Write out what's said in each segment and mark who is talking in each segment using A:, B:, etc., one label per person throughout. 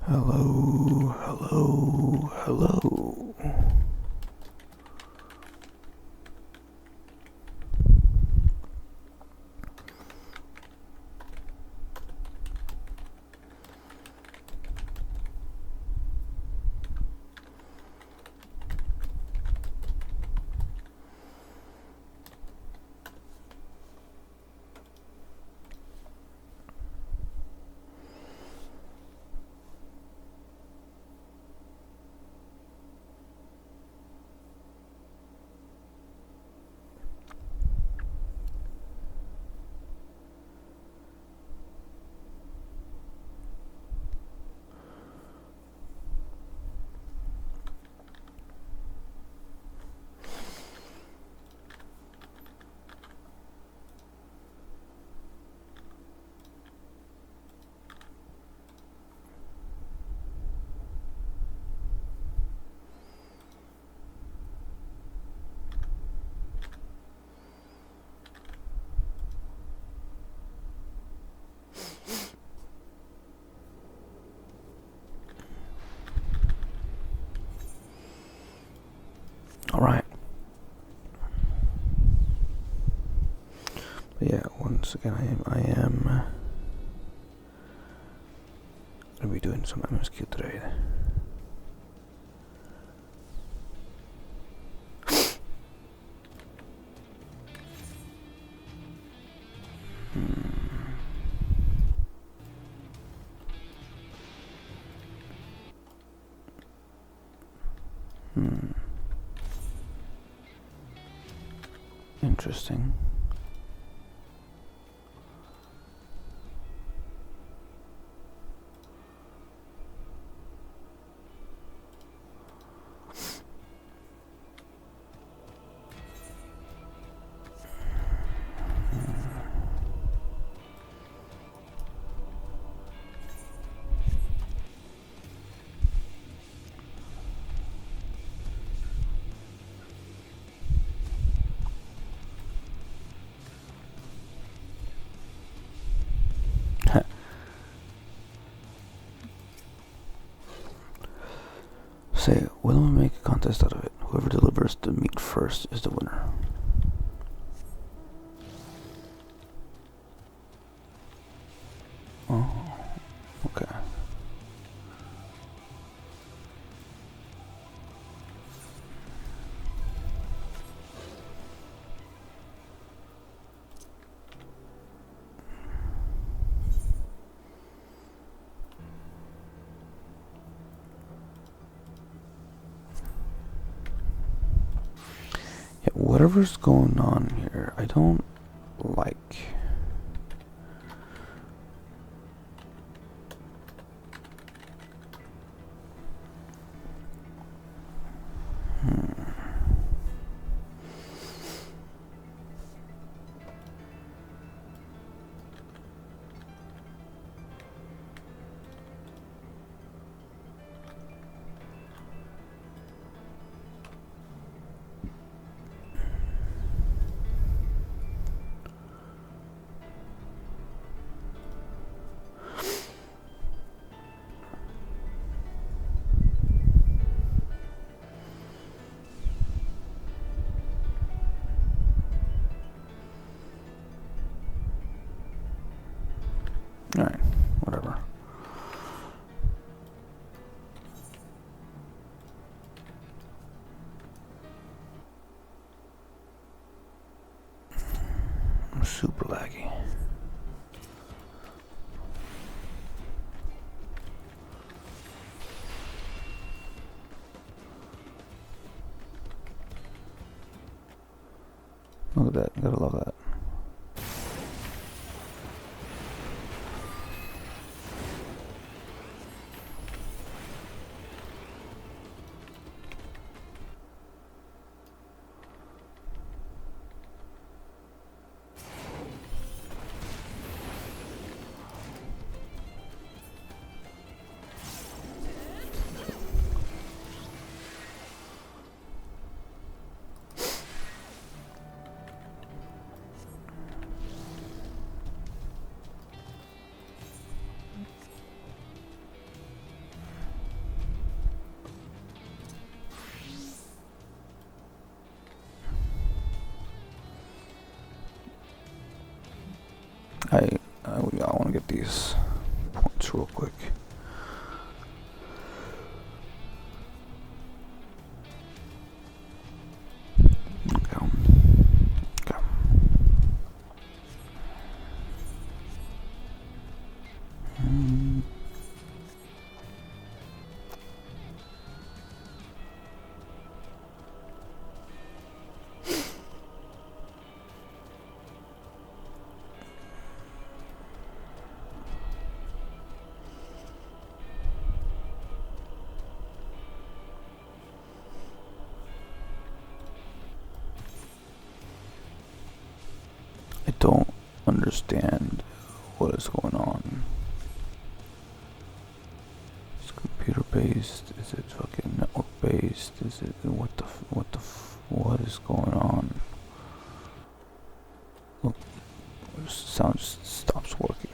A: Hello, hello, hello. All right. But yeah, once again, I am gonna be doing some MSQ today. Interesting. Say, we'll make a contest out of it. Whoever delivers the meat first is the winner. Oh, okay. Yeah, whatever's going on here, I don't like. Alright, whatever. I'm super laggy. Look at that, you gotta love that. I want to get these points real quick. Okay. Okay. I don't understand what is going on. Is it computer based? Is it fucking network based? Is it what is going on? Look, the sound just stops working.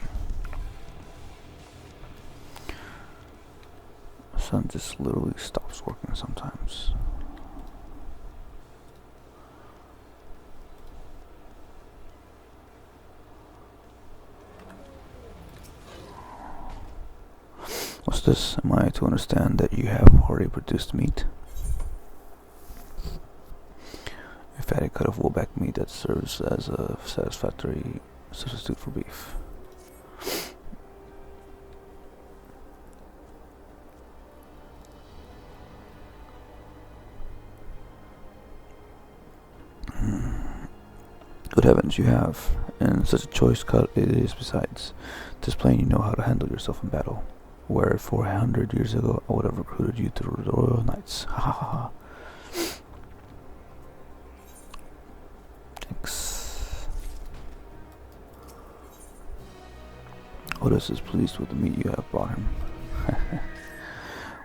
A: The sound just literally stops working sometimes. What's this? Am I to understand that you have already produced meat? A fatty cut of woolback meat that serves as a satisfactory substitute for beef. Good heavens, you have. And such a choice cut it is besides. 'Tis plain you know how to handle yourself in battle. Where 400 years ago I would have recruited you to the Royal Knights. Ha ha ha. Thanks. Otis is pleased with the meat you have brought him.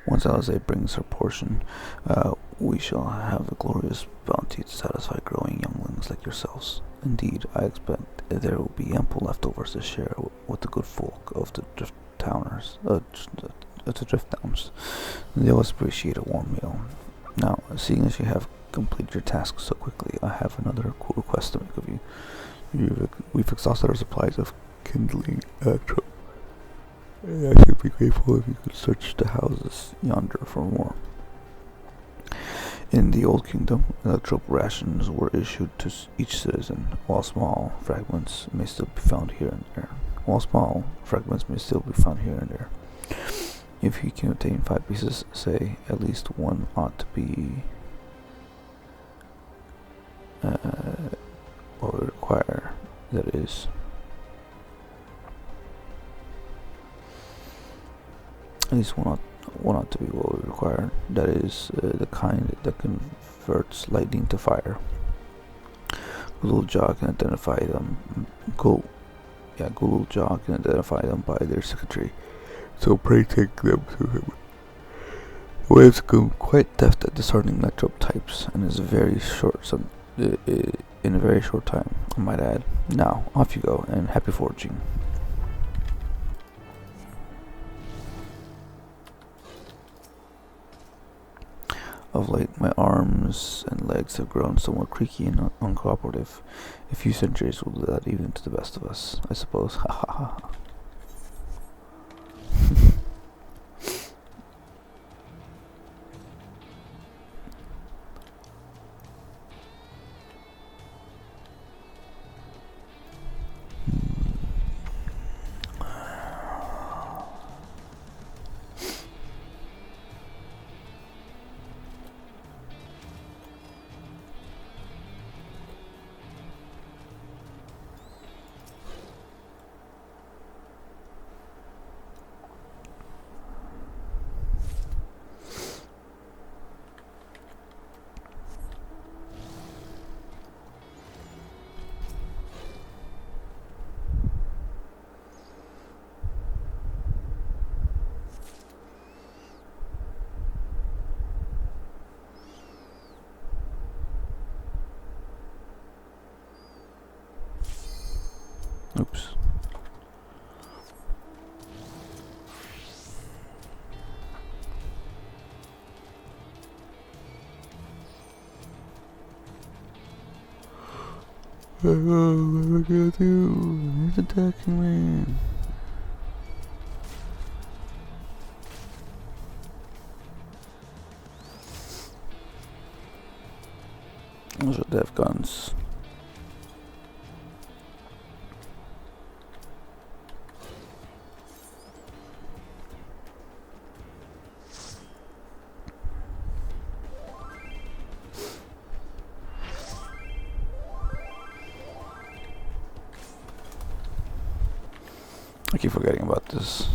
A: Once Alize brings her portion, we shall have a glorious bounty to satisfy growing younglings like yourselves. Indeed, I expect there will be ample leftovers to share with the good folk of the drift towns. They always appreciate a warm meal. Now, seeing as you have completed your task so quickly, I have another cool request to make of you. We've exhausted our supplies of kindling I should be grateful if you could search the houses yonder for more. In the Old Kingdom, electrope rations were issued to each citizen, while small fragments may still be found here and there. If you can obtain 5 pieces, say, at least one ought to be what we require, that is. At least one ought to be what we require. That is the kind that converts lightning to fire. Gululja can identify them. Gululja can identify them by their circuitry. So pray take them to him. The way has become quite deft at discerning electrope types, and is in a very short time, I might add. Now, off you go, and happy foraging. Of late, my arms and legs have grown somewhat creaky and uncooperative. A few centuries will do that even to the best of us, I suppose. Ha ha ha. Oops. What am I gonna do? He's attacking me. Those are dev guns. I keep forgetting about this.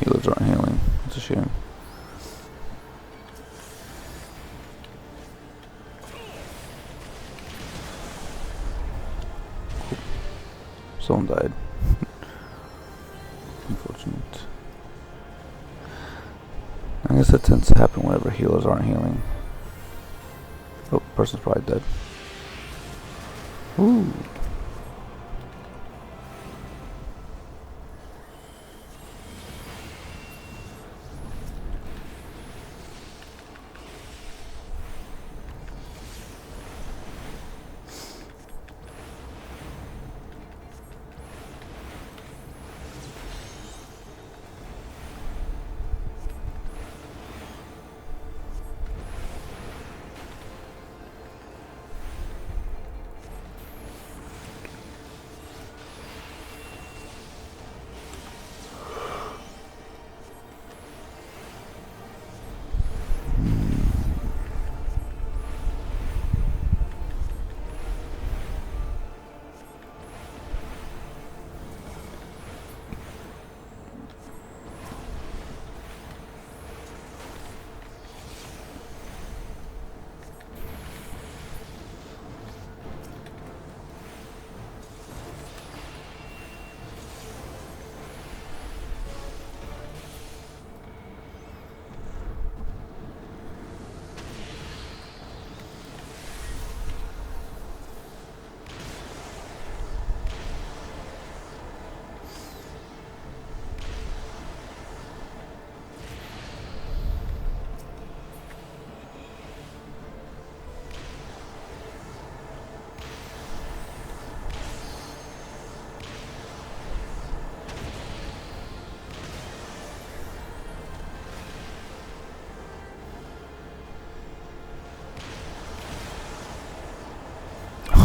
A: Healers aren't healing. It's a shame. Cool. Someone died. Unfortunate. I guess that tends to happen whenever healers aren't healing. Oh, person's probably dead. Ooh.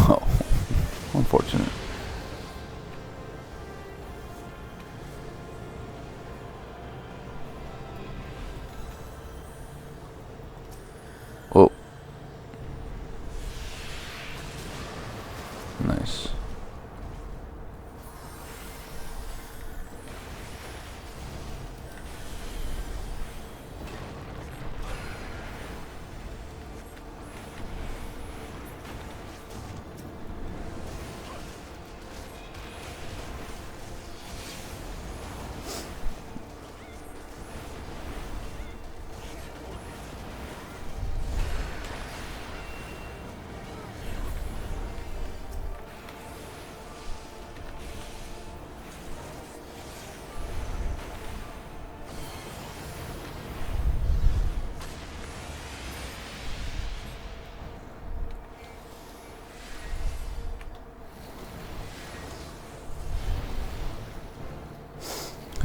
A: Oh, unfortunate. Oh. Nice.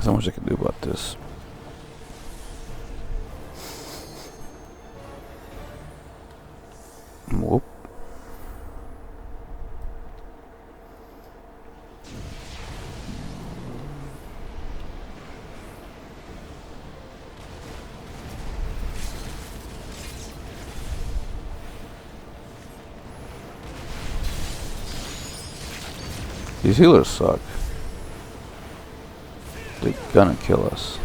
A: There's not much I can do about this. Whoop. These healers suck. They're gonna kill us.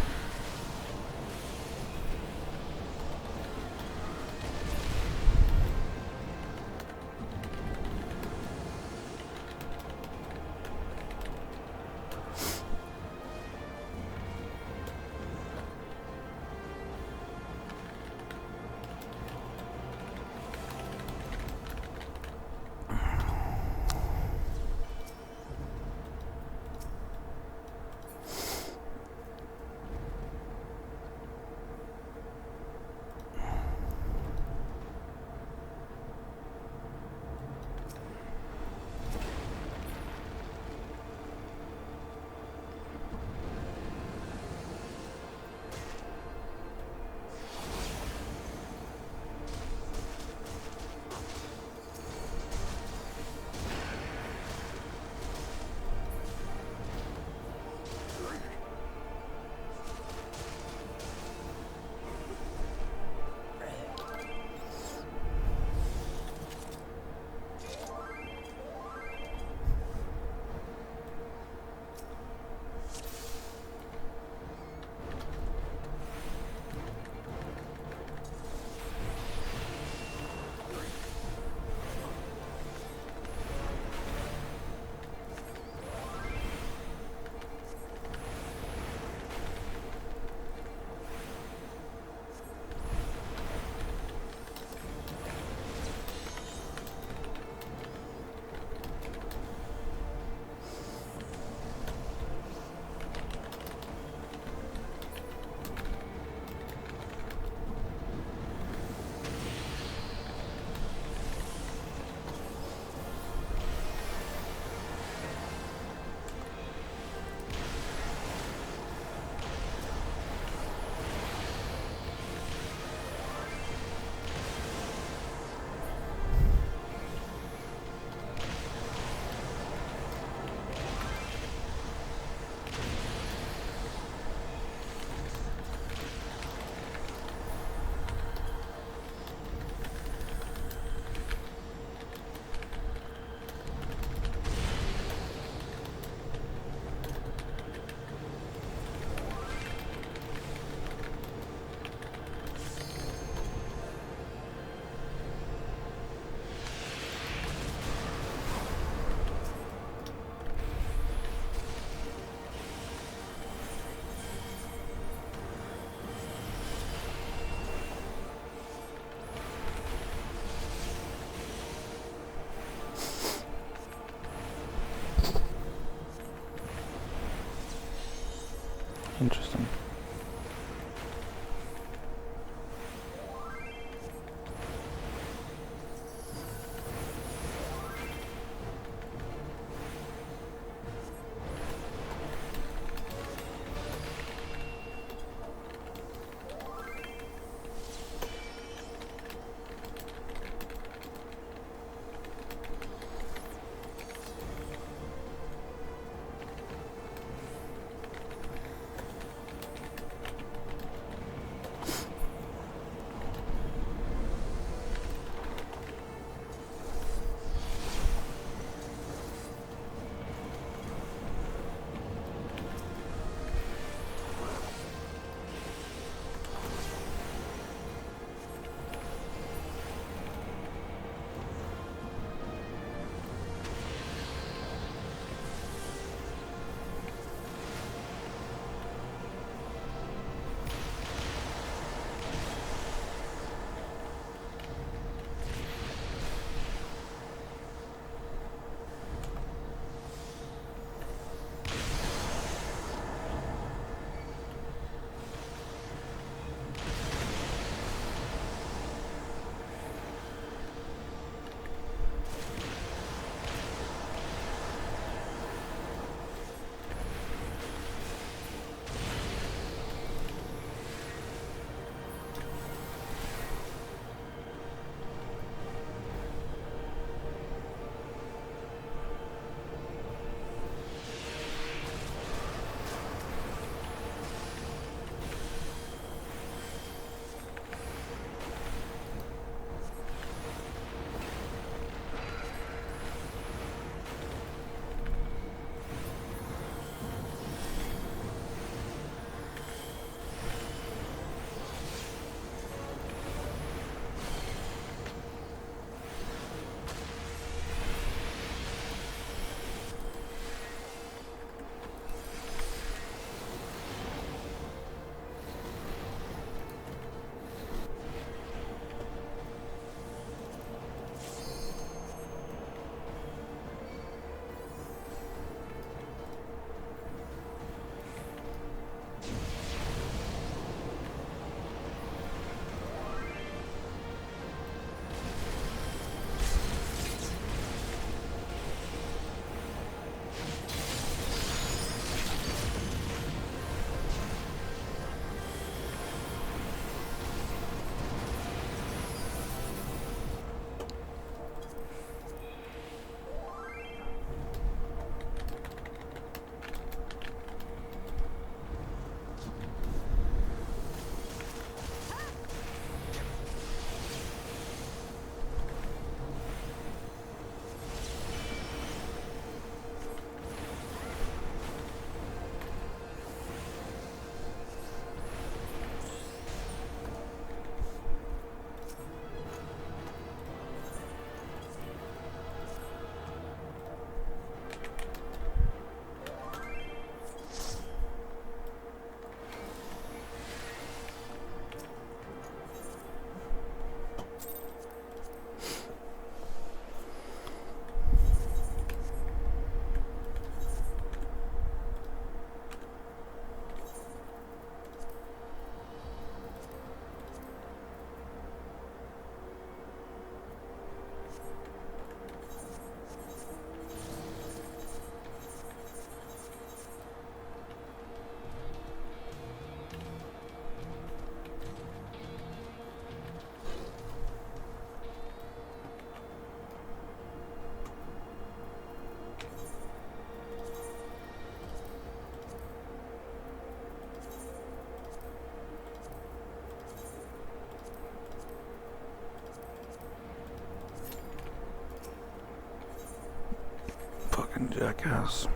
A: Fucking jackass.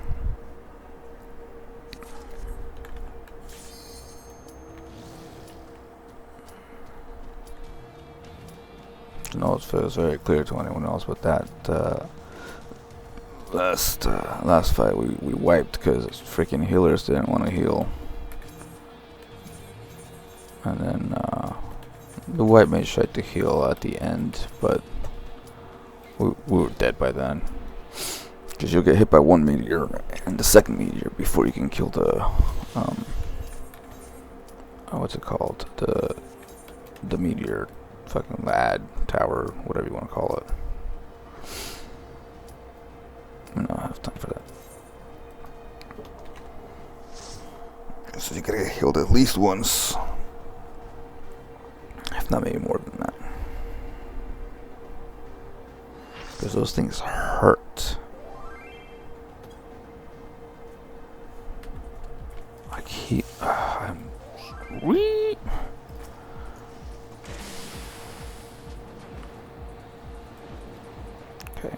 A: No, it feels very clear to anyone else, but that last fight we wiped because freaking healers didn't want to heal, and then the white mage tried to heal at the end, but we were dead by then. Because you'll get hit by one meteor and the second meteor before you can kill the what's it called, the meteor fucking lad tower, whatever you want to call it. I don't have time for that. So you gotta get healed at least once, if not maybe more than that, because those things hurt. I'm sweet. Okay.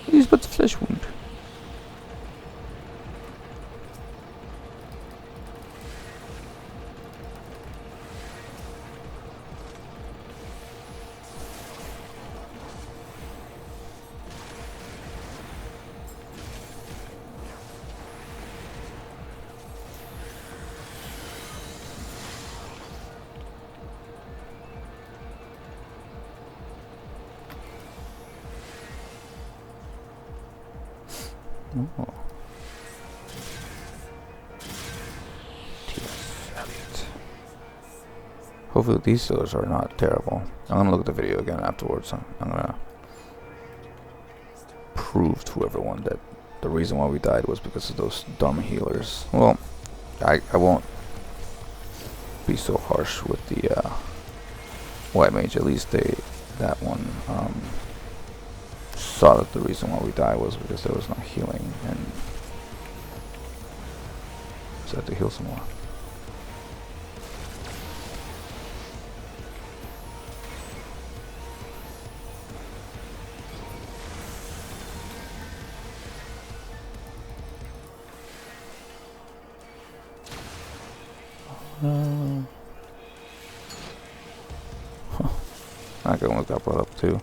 A: It is but a flesh wound. Oh. Hopefully these healers are not terrible. I'm gonna look at the video again afterwards. I'm gonna prove to everyone that the reason why we died was because of those dumb healers. Well, I won't be so harsh with the white mage. At least that one saw that the reason why we died was because there was no healing, and so I had to heal some more. I can look that brought up too.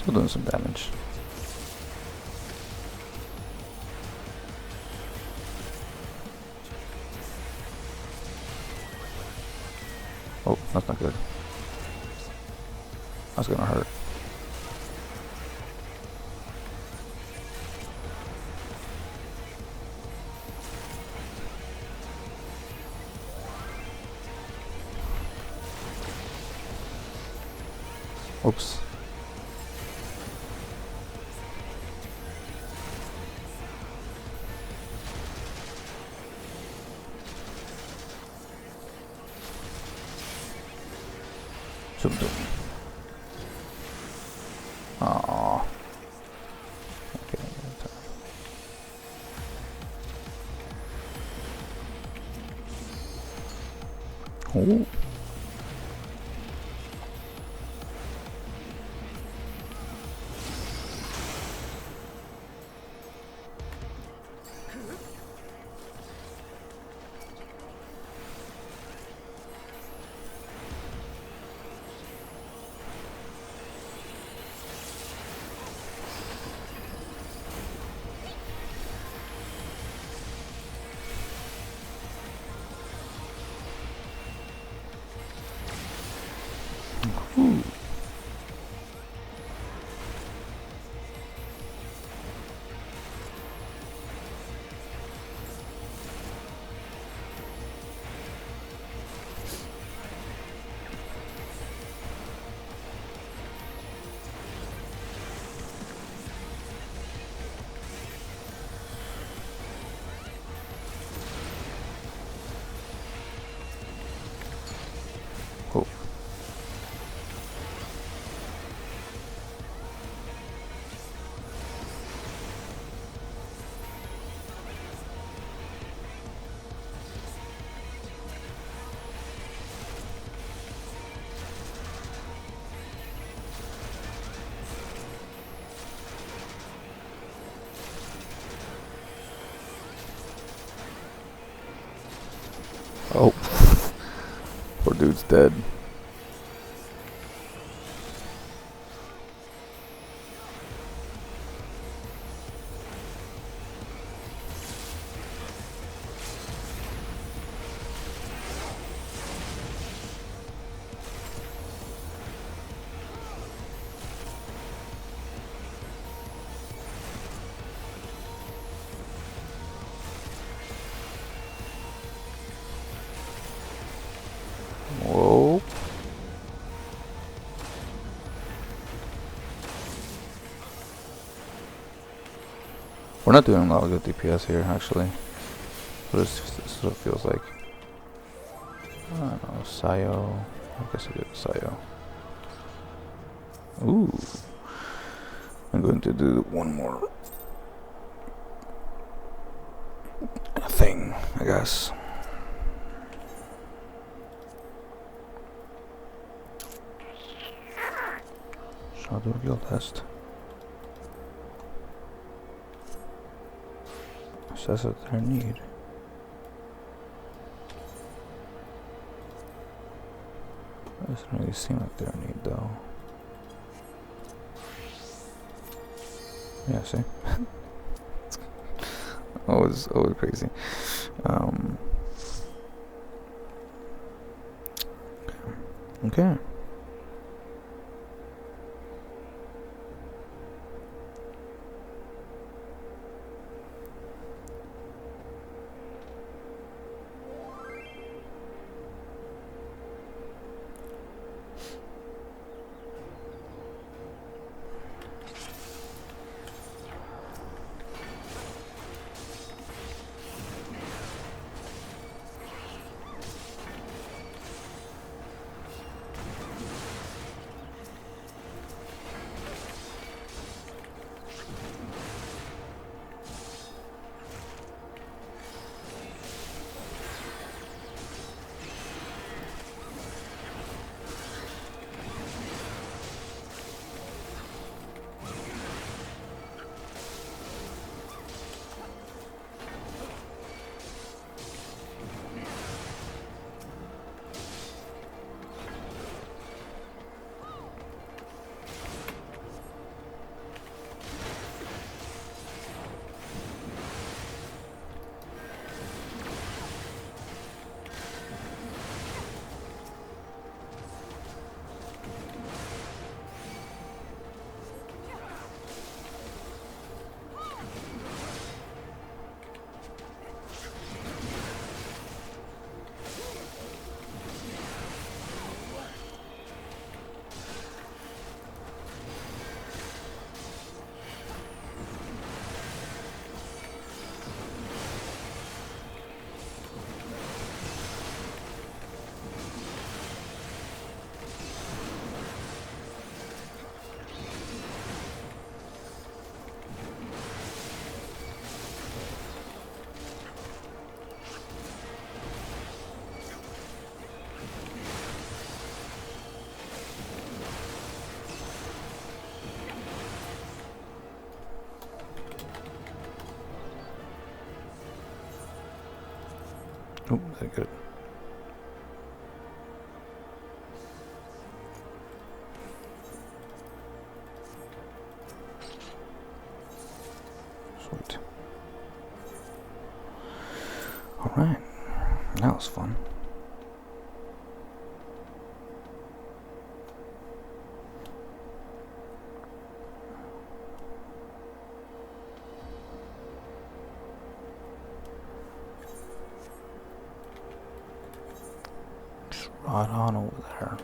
A: Still doing some damage. Oh, that's not good. That's gonna hurt. Oops. Something. Aww. Okay. Oh. Ooh. Oh. Oh. Poor dude's dead. Whoa. We're not doing a lot of good DPS here, actually. But this what it feels like. I don't know, Sayo. I guess I did Sayo. Ooh. I'm going to do one more thing, I guess. So I'll do a guild test. Says that they're in need. Doesn't really seem like they're in need though. Yeah, see? always crazy. Okay. Oh, very good. Sweet. Alright. That was fun. Right on over there.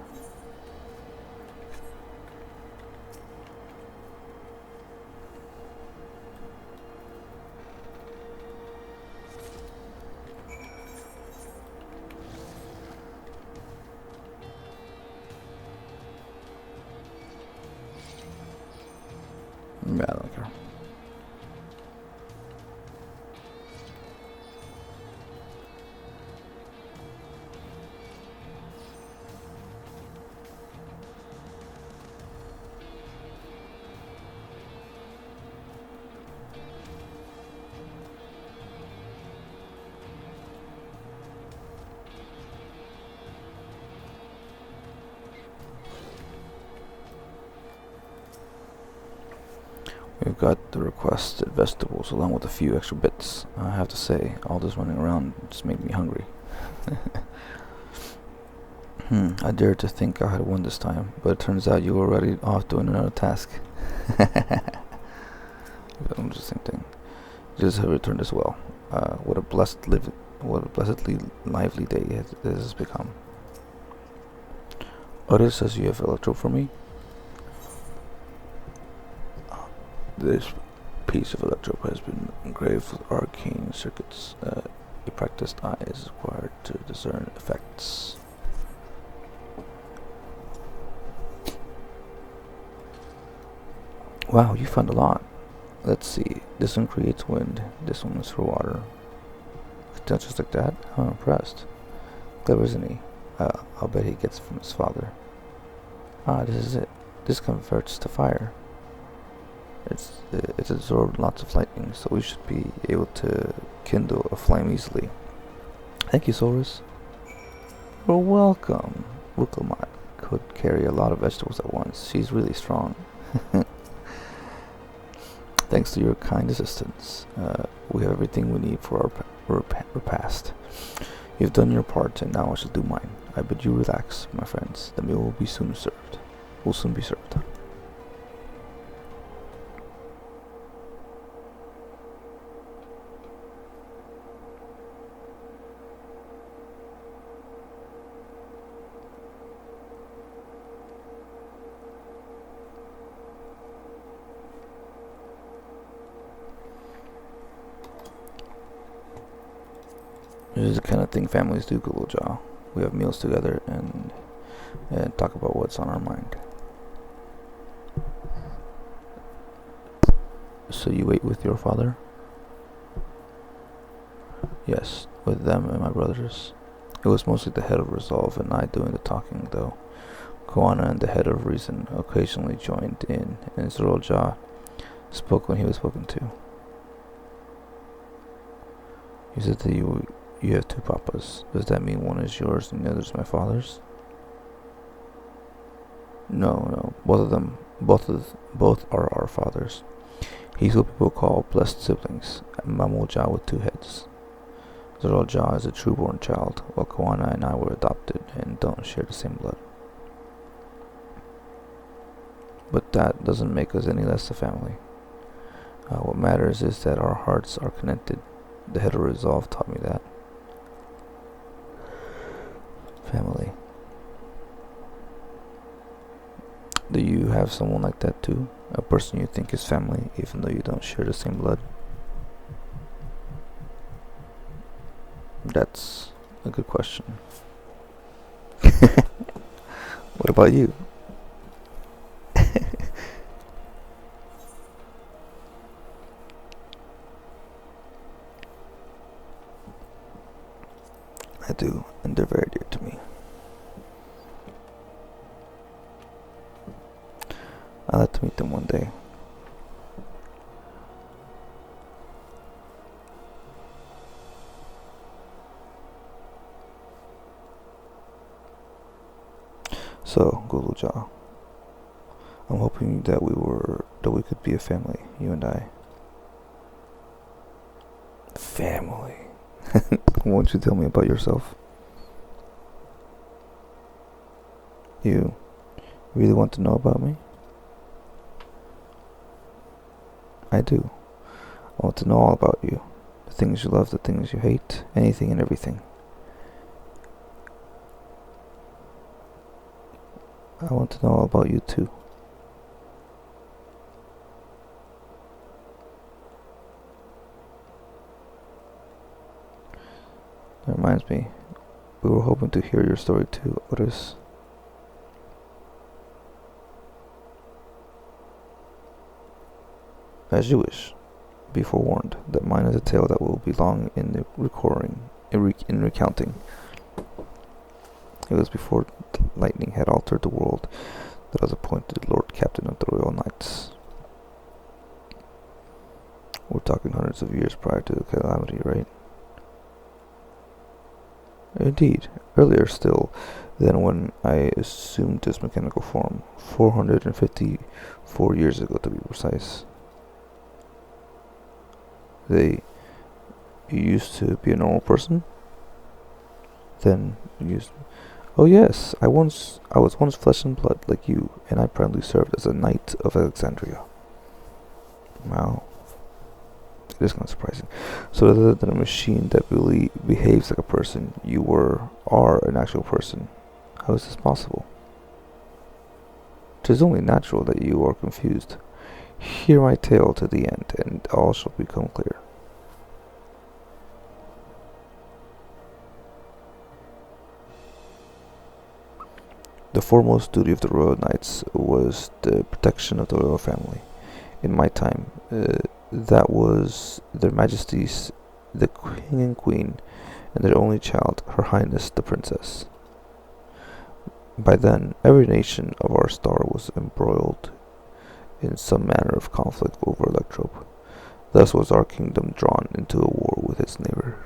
A: Yeah, I don't care. We've got the requested vegetables along with a few extra bits. I have to say, all this running around just made me hungry. I dared to think I had won this time, but it turns out you were already off doing another task. I'm just the same thing. Just have returned as well. What a blessedly lively day this has become. Otis says you have electro for me. This piece of electrope has been engraved with arcane circuits. A practiced eye is required to discern effects. Wow, you found a lot. Let's see. This one creates wind. This one is for water. Just like that? I'm impressed. Clever, isn't he? I'll bet he gets it from his father. Ah, this is it. This converts to fire. It's absorbed lots of lightning, so we should be able to kindle a flame easily. Thank you, Solris. You're welcome. Wilkelmot could carry a lot of vegetables at once. She's really strong. Thanks to your kind assistance, we have everything we need for our repast. You've done your part, and now I shall do mine. I bid you relax, my friends. The meal will be soon served. Will soon be served. This is the kind of thing families do, Google Jaw. We have meals together and talk about what's on our mind. So you ate with your father? Yes, with them and my brothers. It was mostly the head of Resolve and I doing the talking, though. Koana and the head of Reason occasionally joined in, and Zoro Jaw spoke when he was spoken to. You said that you have two papas. Does that mean one is yours and the other is my father's? No. Both are our fathers. He's what people call blessed siblings. Mamoja with two heads. Zoroja is a true-born child, while Koana and I were adopted and don't share the same blood. But that doesn't make us any less a family. What matters is that our hearts are connected. The head of Resolve taught me that. Family. Do you have someone like that too? A person you think is family, even though you don't share the same blood? That's a good question. What about you? I do, and they're very dear to me. I'd like to meet them one day. So, Guluja, I'm hoping that we could be a family, you and I. Family. Won't you tell me about yourself? You really want to know about me? I do. I want to know all about you. The things you love, the things you hate, anything and everything. I want to know all about you too. That reminds me, we were hoping to hear your story too, Otis. As you wish. Be forewarned that mine is a tale that will be long in the in recounting. It was before the lightning had altered the world that I was appointed Lord Captain of the Royal Knights. We're talking hundreds of years prior to the calamity, right? Indeed, earlier still than when I assumed this mechanical form, 454 years ago to be precise. You used to be a normal person? Then you used... Oh yes, I was once flesh and blood like you, and I proudly served as a knight of Alexandria. Wow. It is kind of surprising. So rather than a machine that really behaves like a person, you are an actual person. How is this possible? It is only natural that you are confused. Hear my tale to the end, and all shall become clear. The foremost duty of the royal knights was the protection of the royal family. In my time, that was their majesties, the king and queen, and their only child, her highness the princess. By then, every nation of our star was embroiled in some manner of conflict over Electrope. Thus was our kingdom drawn into a war with its neighbor.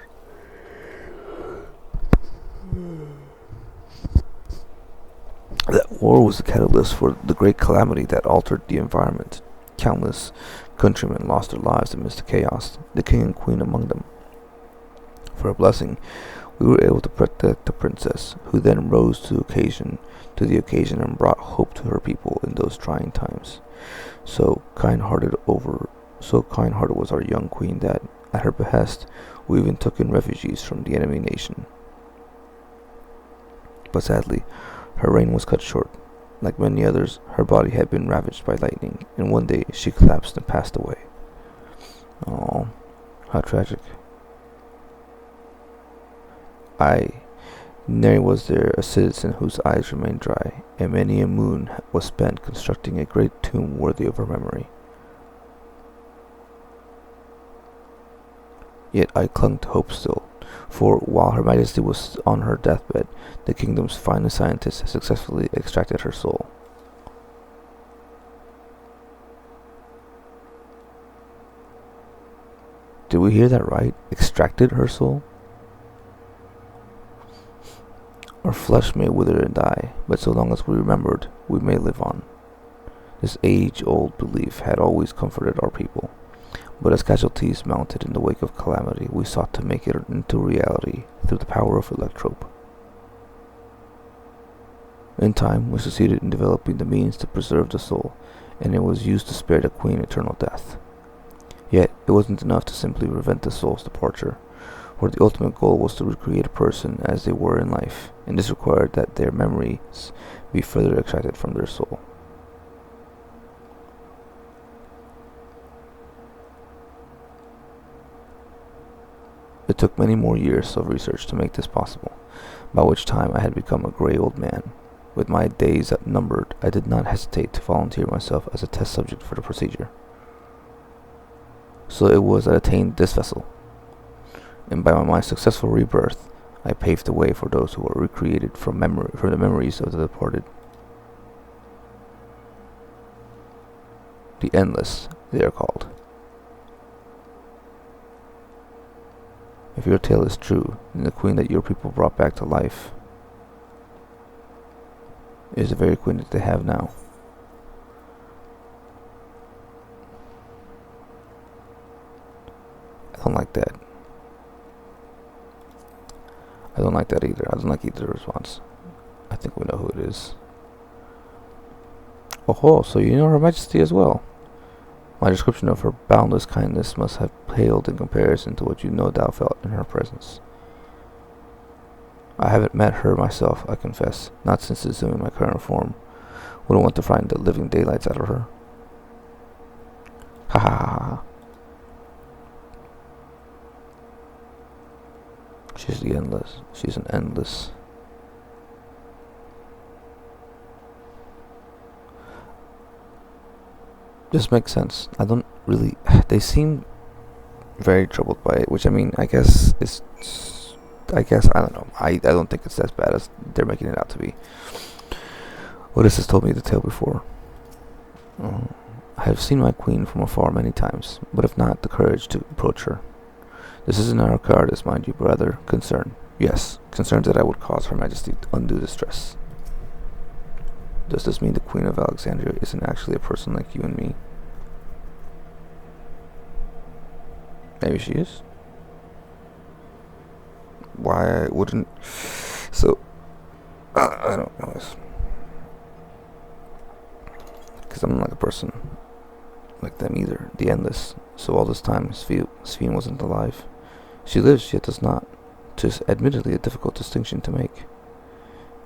A: That war was the catalyst for the great calamity that altered the environment. Countless countrymen lost their lives amidst the chaos, the king and queen among them. For a blessing, we were able to protect the princess, who then rose to the occasion and brought hope to her people in those trying times. So kind-hearted was our young queen that, at her behest, we even took in refugees from the enemy nation. But sadly, her reign was cut short. Like many others, her body had been ravaged by lightning, and one day she collapsed and passed away. Oh, how tragic. Nary was there a citizen whose eyes remained dry, and many a moon was spent constructing a great tomb worthy of her memory. Yet I clung to hope still, for while Her Majesty was on her deathbed, the kingdom's finest scientists had successfully extracted her soul. Did we hear that right? Extracted her soul? Our flesh may wither and die, but so long as we remembered, we may live on. This age-old belief had always comforted our people. But as casualties mounted in the wake of calamity, we sought to make it into reality through the power of Electrope. In time, we succeeded in developing the means to preserve the soul, and it was used to spare the queen eternal death. Yet, it wasn't enough to simply prevent the soul's departure, for the ultimate goal was to recreate a person as they were in life, and this required that their memories be further extracted from their soul. It took many more years of research to make this possible, by which time I had become a gray old man. With my days numbered, I did not hesitate to volunteer myself as a test subject for the procedure. So it was that I attained this vessel, and by my successful rebirth, I paved the way for those who were recreated from the memories of the departed. The Endless, they are called. If your tale is true, then the queen that your people brought back to life is the very queen that they have now. I don't like that. I don't like that either. I don't like either response. I think we know who it is. Oh, so you know Her Majesty as well. My description of her boundless kindness must have paled in comparison to what you no doubt felt in her presence. I haven't met her myself, I confess, not since assuming my current form, Wouldn't want to frighten the living daylights out of her. Ha ha ha ha. She's the endless. She's an endless. This makes sense. I don't really. They seem very troubled by it, which I mean, I guess is. I guess I don't know. I don't think it's as bad as they're making it out to be. Otis has told me the tale before. I have seen my queen from afar many times, but have not the courage to approach her. This isn't our cowardice, mind you, but rather concern. Yes, concerns that I would cause Her Majesty undue distress. Does this mean the Queen of Alexandria isn't actually a person like you and me? Maybe she is. Why wouldn't... So... I don't know this. Because I'm not a person like them either. The Endless. So all this time, Sphene wasn't alive. She lives, yet does not. 'Tis admittedly a difficult distinction to make.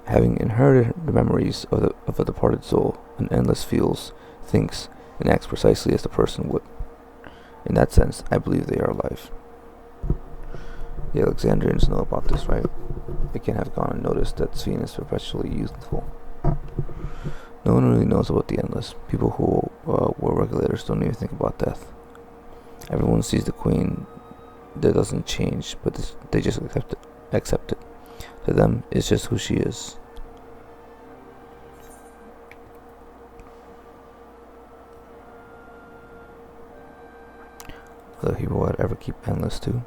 A: Having inherited the memories of a departed soul, an Endless feels, thinks, and acts precisely as the person would. In that sense, I believe they are alive. The Alexandrians know about this, right? They can't have gone unnoticed that Sphene is perpetually youthful. No one really knows about the Endless. People who were regulators don't even think about death. Everyone sees the Queen. That doesn't change, but they just accept it. To them, it's just who she is. Other people would ever keep Endless too.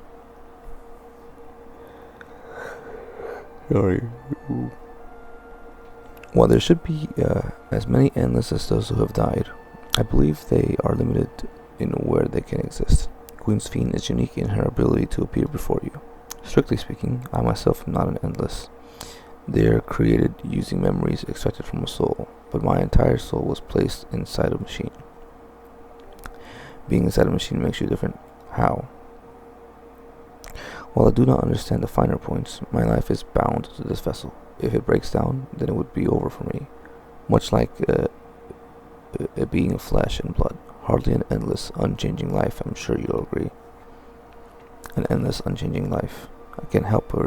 A: Sorry. While there should be as many Endless as those who have died, I believe they are limited in where they can exist. Queen Sphene is unique in her ability to appear before you. Strictly speaking, I myself am not an Endless. They are created using memories extracted from a soul, but my entire soul was placed inside a machine. Being inside a machine makes you different. How? While I do not understand the finer points, my life is bound to this vessel. If it breaks down, then it would be over for me. Much like a being of flesh and blood. Hardly an endless, unchanging life, I'm sure you'll agree. An endless, unchanging life. I can't help but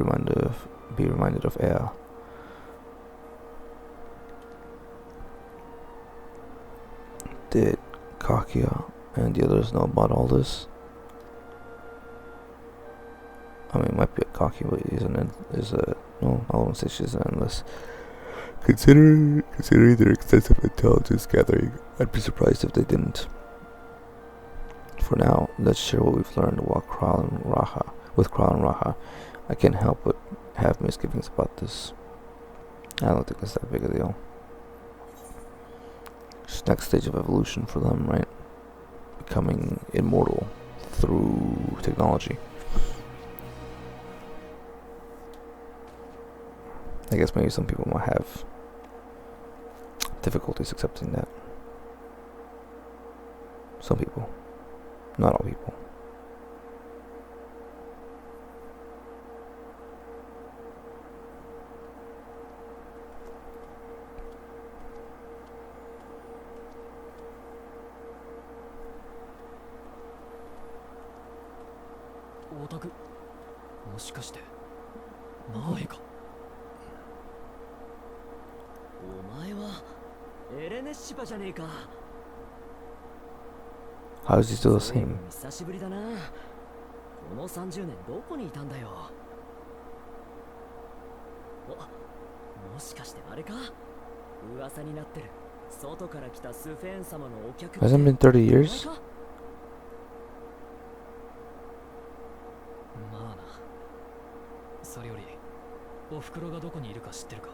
A: be reminded of Ea. Did Kakia and the others know about all this? I mean, it might be a Kakia, but no, I won't say she's an endless. Considering their extensive intelligence gathering, I'd be surprised if they didn't. For now, let's share what we've learned with Kral and Raha. I can't help but have misgivings about this. I don't think it's that big a deal. It's next stage of evolution for them, right? Becoming immortal through technology. I guess maybe some people might have difficulties accepting that. Some people. Not all people.
B: Otaku, もしかして、ナエか。お前はエレネッシパじゃねえか。
A: How is he still the same?
B: 久しぶりだな。この30年どこにいたんだよ。もしかしてあれか。噂になってる。外から来たスフェーン様のお客。
A: Hasn't been 30 years?
B: まあな。それより、お袋がどこにいるか知ってるか。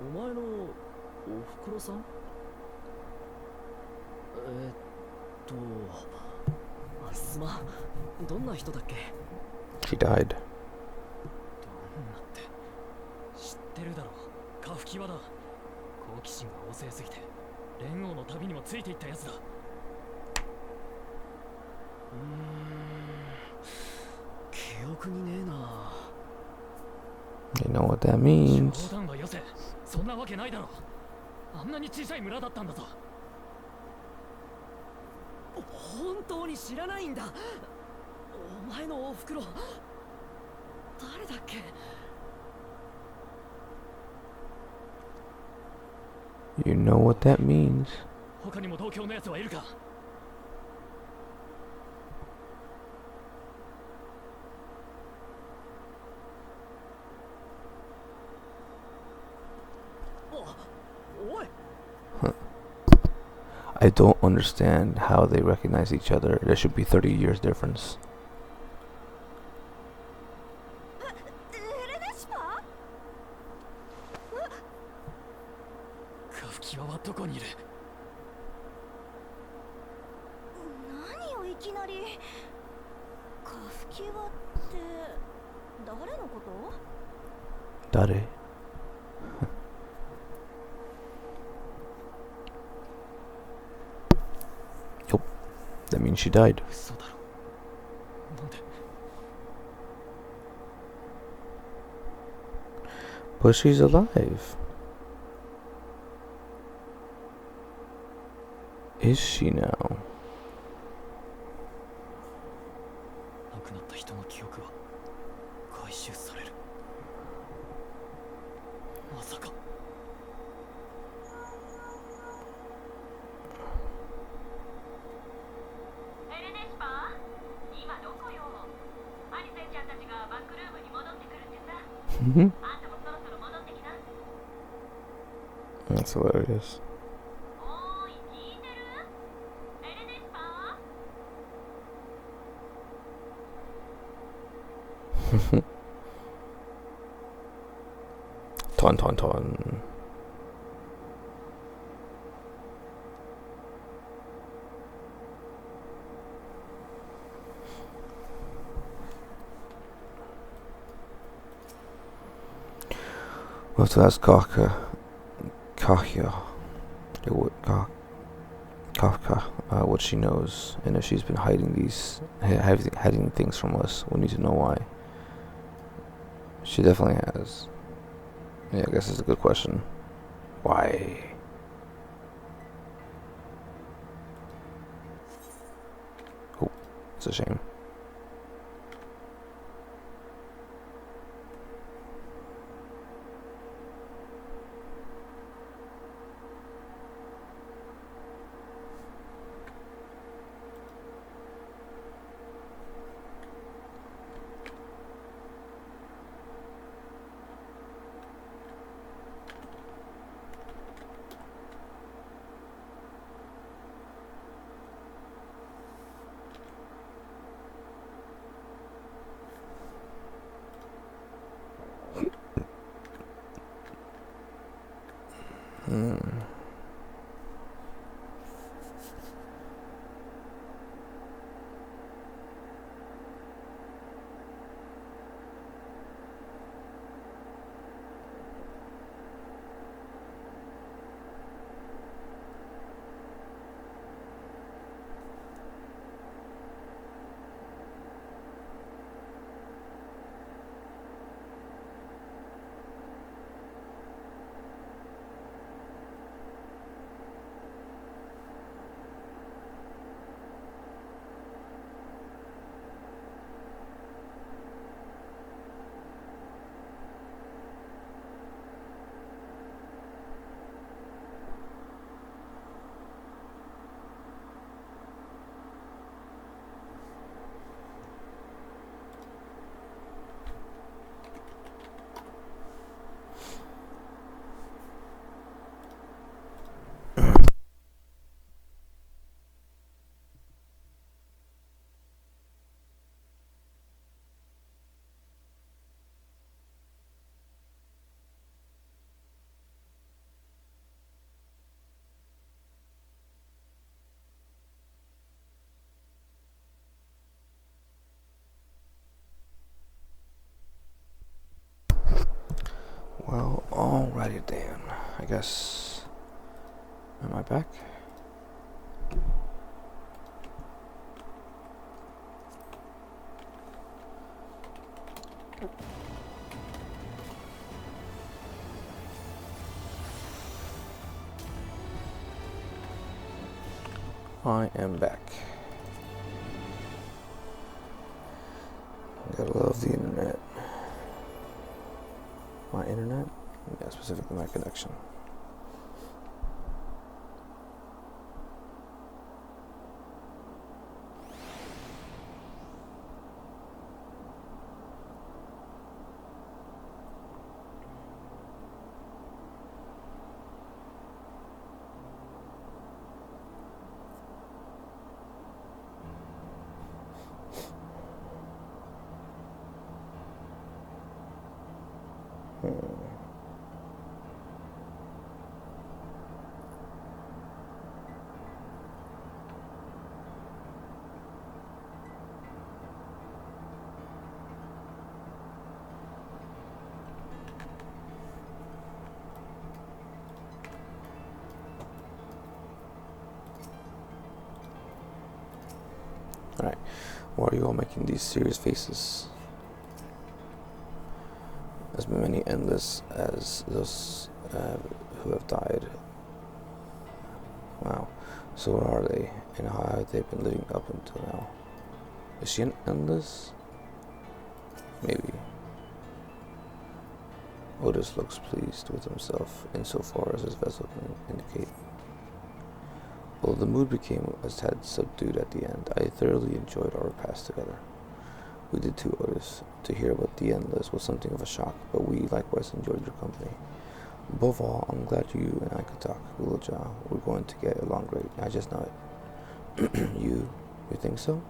B: お前のお袋さん？すまん。どんな人だっけ？
A: She died.
B: どんなって知ってるだろう。カフキワだ。好奇心が旺盛すぎて連王の旅にもついていったやつだ。記憶にねえな。
A: You know what that means.
B: 冗談はよせ。そんなわけないだろ。あんなに小さい村だったんだぞ。
C: 本当に知らないんだ。お前のおふくろ誰だっけ。
A: You know what that means.
B: 他にも同郷のやつはいるか。
C: おい
A: I don't understand how they recognize each other. There should be 30 years difference.
C: エレネシパ
B: カフキワはどこにいる。
C: 何をいきなり。カフキワって誰のこと。
A: 誰? Oh, that means she died.
B: 嘘だろ。なんで。
A: But she's alive. Is she now?
B: 亡くなった人の記憶は回収される。まさか。
D: エレネシパー、今どこよ。アリセンちゃんたちがバックルームに戻ってくるってさ。あんたもそろそろ戻ってきな。
A: That's hilarious.
D: おーい、聞いてる？エレネシパー。
A: Ton ton ton. We'll have to ask Kafka, what she knows, and if she's been hiding hiding things from us. We need to know why. She definitely has. Yeah, I guess it's a good question. Why? Oh, it's a shame. Well, alrighty then. I guess. Am I back? I am back. Gotta love the internet. My internet? Yeah, specifically my connection. Alright, why are you all making these serious faces? As many endless as those who have died. Wow, so where are they, and how have they been living up until now? Is she an endless? Maybe. Otis looks pleased with himself insofar as his vessel can indicate. Although the mood became a tad subdued at the end, I thoroughly enjoyed our pass together. We did too, Otis. To hear about the Endless was something of a shock, but we likewise enjoyed your company. Above all, I'm glad you and I could talk, Willowjaw. We're going to get along great. I just know it. You think so?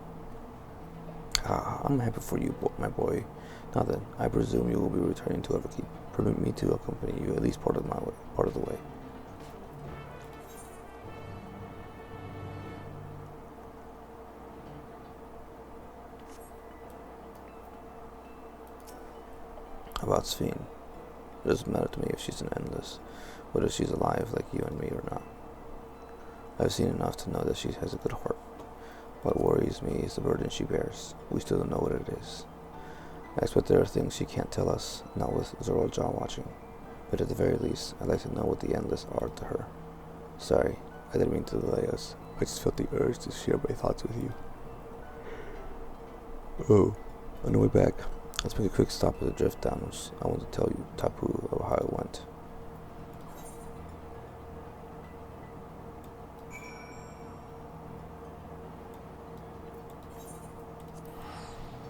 A: I'm happy for you, my boy. Now then, I presume you will be returning to Everkeep. Permit me to accompany you at least part of the way. About Sphene. It doesn't matter to me if she's an Endless, whether she's alive like you and me or not. I've seen enough to know that she has a good heart. What worries me is the burden she bears. We still don't know what it is. I expect there are things she can't tell us, not with Zoraljaw watching. But at the very least, I'd like to know what the Endless are to her. Sorry, I didn't mean to delay us. I just felt the urge to share my thoughts with you. Oh, on the way back, let's make a quick stop at the drift downers. I want to tell you, Tapu, of how it went.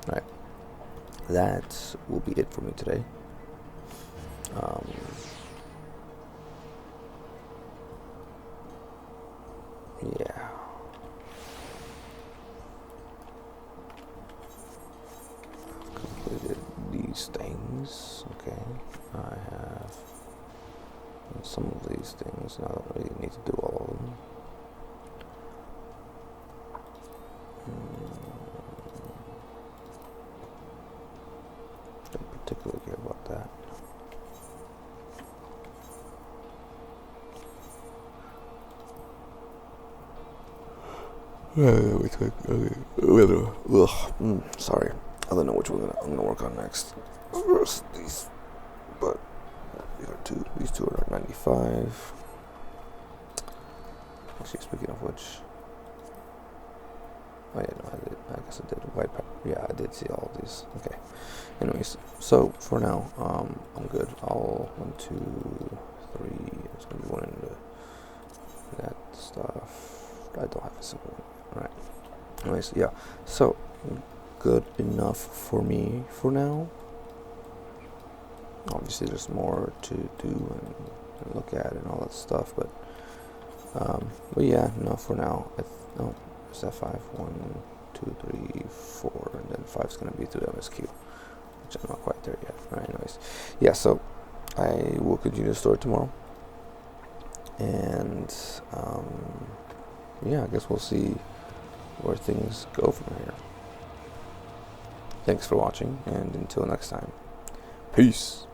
A: Right. That will be it for me today. Yeah. Completed these things. Okay. I have some of these things. I don't really need to do all of them. Don't particularly care about that. Sorry, I don't know which one I'm gonna work on next. First, these, but these two are 95. Actually, speaking of which, oh yeah, no, I guess I did white pepper. Yeah, I did see all of these. Okay. Anyways, so for now, I'm good. I'll 1, 2, 3. It's gonna be one into that stuff. I don't have a single one. Alright. Anyways, yeah. So, good enough for me for now. Obviously, there's more to do and look at and all that stuff, but yeah, no, for now. Is that 5? 1, 2, 3, 4, and then 5 is gonna be through MSQ, which I'm not quite there yet. Alright, anyways, yeah. So, I will continue the story tomorrow, and yeah, I guess we'll see where things go from here. Thanks for watching, and until next time, peace.